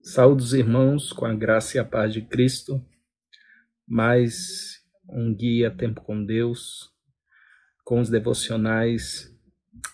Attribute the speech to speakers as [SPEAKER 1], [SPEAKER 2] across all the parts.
[SPEAKER 1] Saúde os irmãos com a graça e a paz de Cristo. Mais um guia Tempo com Deus, com os devocionais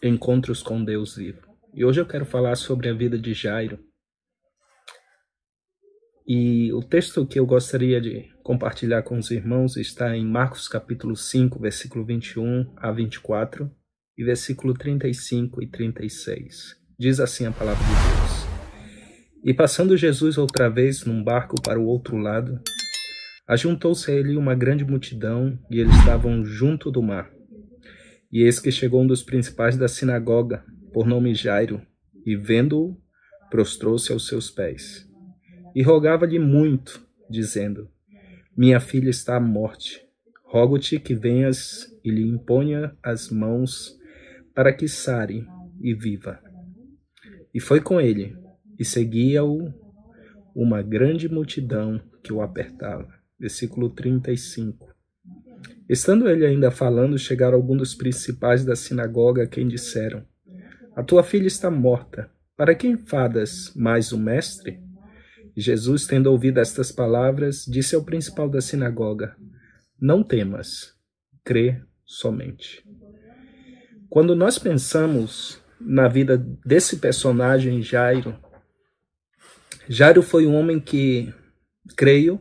[SPEAKER 1] Encontros com Deus Vivo. E hoje eu quero falar sobre a vida de Jairo. E o texto que eu gostaria de compartilhar com os irmãos está em Marcos capítulo 5, versículo 21 a 24 e versículo 35 e 36. Diz assim a palavra de Deus. E passando Jesus outra vez num barco para o outro lado, ajuntou-se a ele uma grande multidão, e eles estavam junto do mar. E eis que chegou um dos principais da sinagoga, por nome Jairo, e vendo-o, prostrou-se aos seus pés. E rogava-lhe muito, dizendo: Minha filha está à morte. Rogo-te que venhas e lhe imponha as mãos, para que sare e viva. E foi com ele, e seguia-o uma grande multidão que o apertava. Versículo 35. Estando ele ainda falando, chegaram alguns dos principais da sinagoga, a quem disseram: A tua filha está morta. Para que enfadas mais o mestre? E Jesus, tendo ouvido estas palavras, disse ao principal da sinagoga: Não temas, crê somente. Quando nós pensamos na vida desse personagem Jairo, Jairo foi um homem que, creio,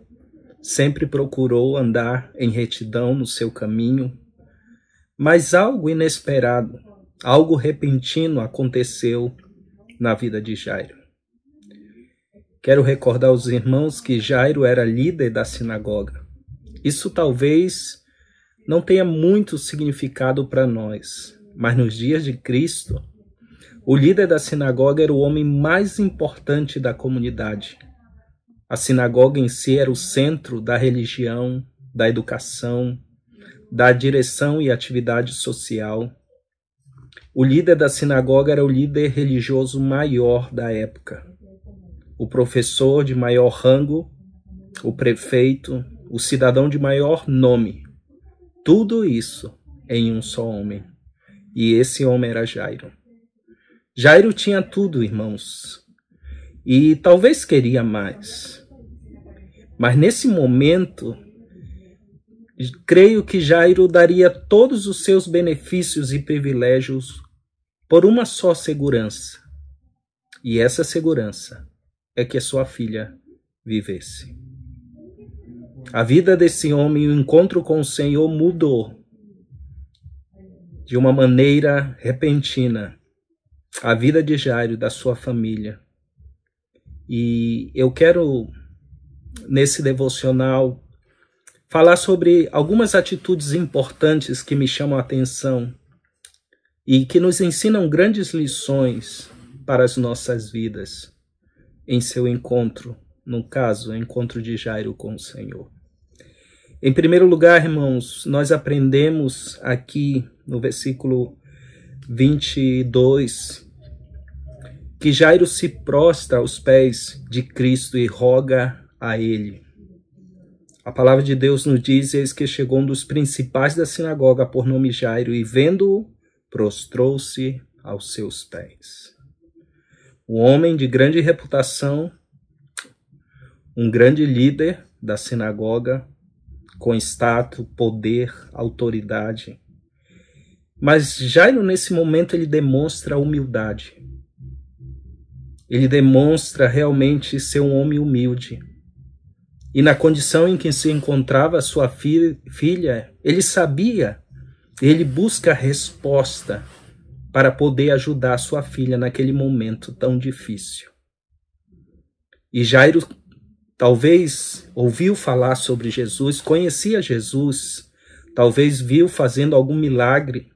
[SPEAKER 1] sempre procurou andar em retidão no seu caminho, mas algo inesperado, algo repentino aconteceu na vida de Jairo. Quero recordar aos irmãos que Jairo era líder da sinagoga. Isso talvez não tenha muito significado para nós, mas nos dias de Cristo, o líder da sinagoga era o homem mais importante da comunidade. A sinagoga em si era o centro da religião, da educação, da direção e atividade social. O líder da sinagoga era o líder religioso maior da época. O professor de maior rango, o prefeito, o cidadão de maior nome. Tudo isso em um só homem. E esse homem era Jairo. Jairo tinha tudo, irmãos, e talvez queria mais. Mas nesse momento, creio que Jairo daria todos os seus benefícios e privilégios por uma só segurança. E essa segurança é que a sua filha vivesse. A vida desse homem, o encontro com o Senhor mudou de uma maneira repentina a vida de Jairo e da sua família. E eu quero, nesse devocional, falar sobre algumas atitudes importantes que me chamam a atenção e que nos ensinam grandes lições para as nossas vidas em seu encontro, no caso, o encontro de Jairo com o Senhor. Em primeiro lugar, irmãos, nós aprendemos aqui no versículo 22, que Jairo se prostra aos pés de Cristo e roga a ele. A palavra de Deus nos diz: eis que chegou um dos principais da sinagoga, por nome Jairo, e vendo-o, prostrou-se aos seus pés. Um homem de grande reputação, um grande líder da sinagoga, com status, poder, autoridade. Mas Jairo, nesse momento, ele demonstra humildade. Ele demonstra realmente ser um homem humilde. E na condição em que se encontrava a sua filha, ele sabia, ele busca resposta para poder ajudar a sua filha naquele momento tão difícil. E Jairo talvez ouviu falar sobre Jesus, conhecia Jesus, talvez viu fazendo algum milagre.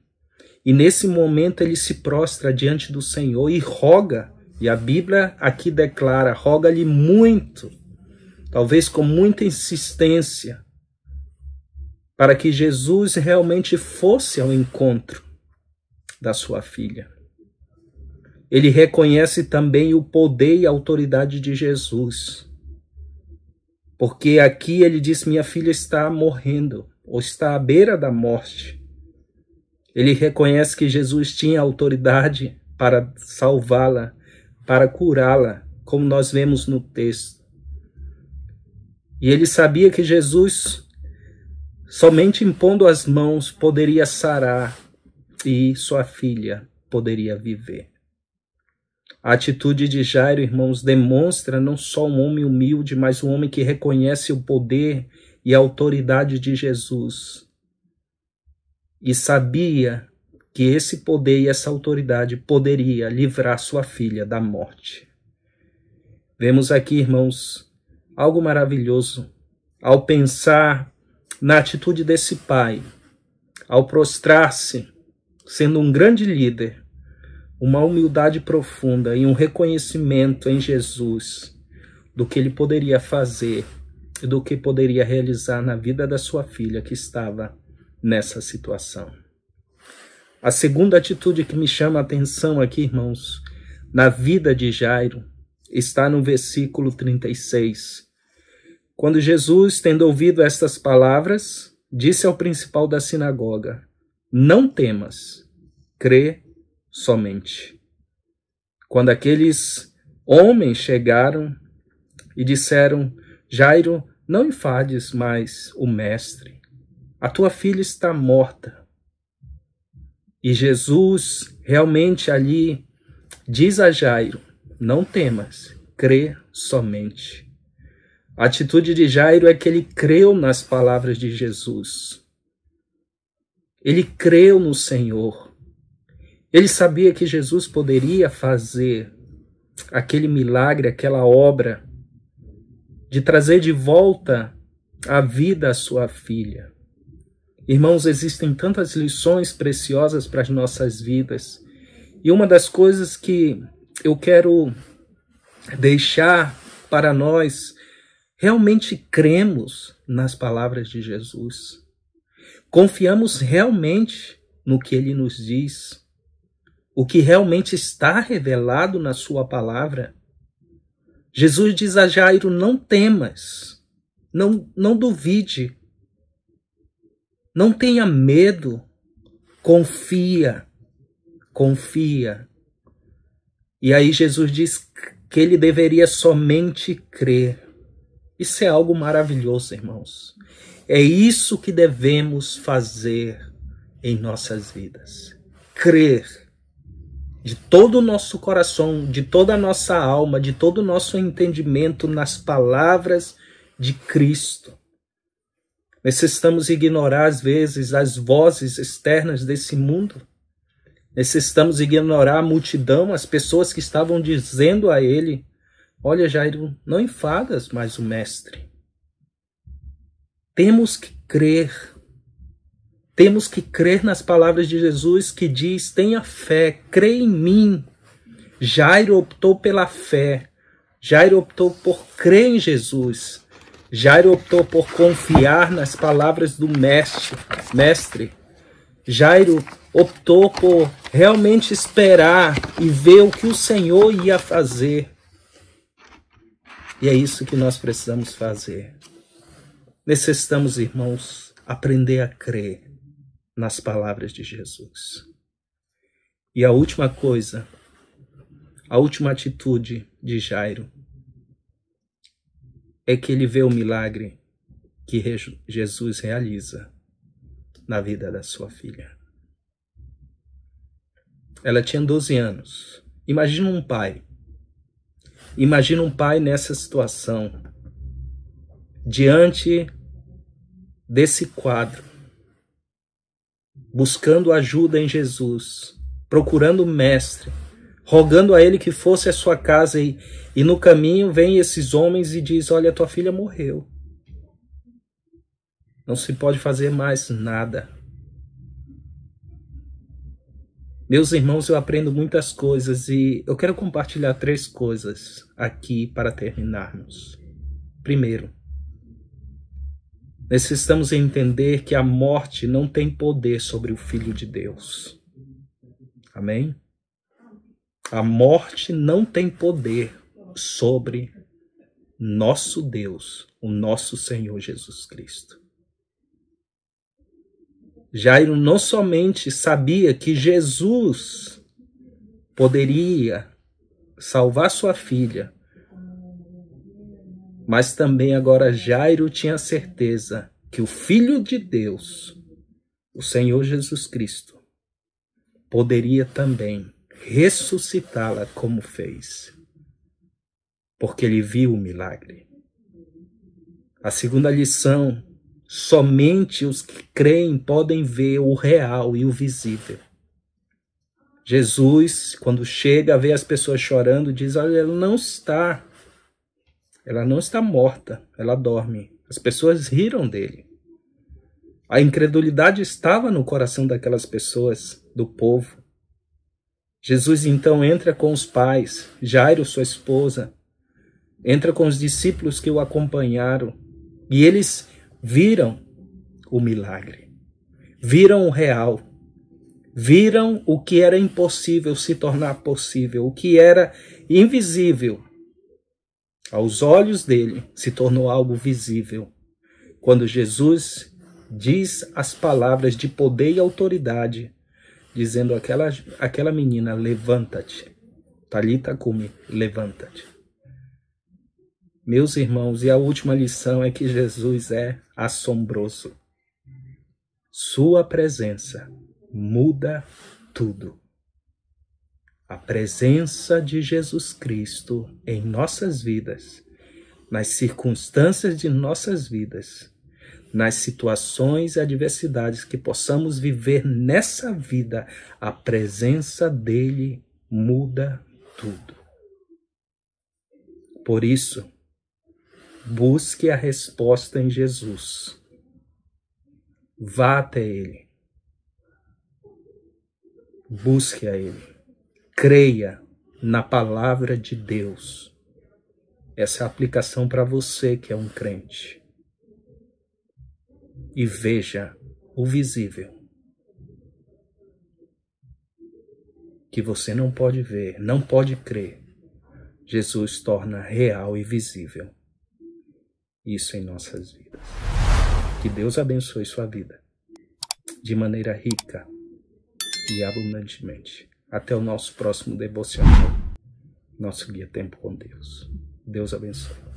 [SPEAKER 1] E nesse momento ele se prostra diante do Senhor e roga, e a Bíblia aqui declara, roga-lhe muito, talvez com muita insistência, para que Jesus realmente fosse ao encontro da sua filha. Ele reconhece também o poder e a autoridade de Jesus, porque aqui ele diz: minha filha está morrendo, ou está à beira da morte. Ele reconhece que Jesus tinha autoridade para salvá-la, para curá-la como nós vemos no texto. E ele sabia que Jesus, somente impondo as mãos, poderia sarar e sua filha poderia viver. A atitude de Jairo, irmãos, demonstra não só um homem humilde, mas um homem que reconhece o poder e a autoridade de Jesus. E sabia que esse poder e essa autoridade poderia livrar sua filha da morte. Vemos aqui, irmãos, algo maravilhoso ao pensar na atitude desse pai, ao prostrar-se, sendo um grande líder, uma humildade profunda e um reconhecimento em Jesus do que ele poderia fazer e do que poderia realizar na vida da sua filha que estava nessa situação. A segunda atitude que me chama a atenção aqui, irmãos, na vida de Jairo, está no versículo 36. Quando Jesus, tendo ouvido estas palavras, disse ao principal da sinagoga: não temas, crê somente. Quando aqueles homens chegaram e disseram: Jairo, não enfades mais o mestre, a tua filha está morta. E Jesus realmente ali diz a Jairo: não temas, crê somente. A atitude de Jairo é que ele creu nas palavras de Jesus. Ele creu no Senhor. Ele sabia que Jesus poderia fazer aquele milagre, aquela obra de trazer de volta a vida à sua filha. Irmãos, existem tantas lições preciosas para as nossas vidas. E uma das coisas que eu quero deixar para nós, realmente cremos nas palavras de Jesus. Confiamos realmente no que ele nos diz. O que realmente está revelado na sua palavra. Jesus diz a Jairo: não temas, não duvide, não tenha medo, confia. E aí Jesus diz que ele deveria somente crer. Isso é algo maravilhoso, irmãos. É isso que devemos fazer em nossas vidas. Crer. De todo o nosso coração, de toda a nossa alma, de todo o nosso entendimento nas palavras de Cristo. Necessitamos ignorar, às vezes, as vozes externas desse mundo. Necessitamos ignorar a multidão, as pessoas que estavam dizendo a ele: olha, Jairo, não enfadas mais o mestre. Temos que crer. Temos que crer nas palavras de Jesus que diz: tenha fé, crê em mim. Jairo optou pela fé. Jairo optou por crer em Jesus. Jairo optou por confiar nas palavras do mestre. Jairo optou por realmente esperar e ver o que o Senhor ia fazer. E é isso que nós precisamos fazer. Necessitamos, irmãos, aprender a crer nas palavras de Jesus. E a última coisa, a última atitude de Jairo é que ele vê o milagre que Jesus realiza na vida da sua filha. Ela tinha 12 anos. Imagina um pai. Imagina um pai nessa situação, diante desse quadro, buscando ajuda em Jesus, procurando o mestre, rogando a ele que fosse à sua casa e no caminho vem esses homens e diz: olha, tua filha morreu. Não se pode fazer mais nada. Meus irmãos, eu aprendo muitas coisas e eu quero compartilhar 3 coisas aqui para terminarmos. Primeiro, necessitamos entender que a morte não tem poder sobre o Filho de Deus. Amém? A morte não tem poder sobre nosso Deus, o nosso Senhor Jesus Cristo. Jairo não somente sabia que Jesus poderia salvar sua filha, Mas também agora Jairo tinha certeza que o Filho de Deus, o Senhor Jesus Cristo, poderia também ressuscitá-la como fez, porque ele viu o milagre. A segunda lição: somente os que creem podem ver o real e o visível. Jesus, quando chega a ver as pessoas chorando, diz: olha, ela não está morta, ela dorme. As pessoas riram dele. A incredulidade estava no coração daquelas pessoas, do povo. Jesus então entra com os pais, Jairo, sua esposa, entra com os discípulos que o acompanharam, e eles viram o milagre, viram o real, viram o que era impossível se tornar possível, o que era invisível aos olhos dele se tornou algo visível. Quando Jesus diz as palavras de poder e autoridade, dizendo àquela menina: levanta-te, Talita cumi, levanta-te. Meus irmãos, e a última lição é que Jesus é assombroso. Sua presença muda tudo. A presença de Jesus Cristo em nossas vidas, nas circunstâncias de nossas vidas, nas situações e adversidades que possamos viver nessa vida, a presença dele muda tudo. Por isso, busque a resposta em Jesus. Vá até ele. Busque a ele. Creia na palavra de Deus. Essa é a aplicação para você que é um crente. E veja o visível, que você não pode ver, não pode crer. Jesus torna real e visível isso em nossas vidas. Que Deus abençoe sua vida de maneira rica e abundantemente. Até o nosso próximo devocional, nosso guia Tempo com Deus. Deus abençoe.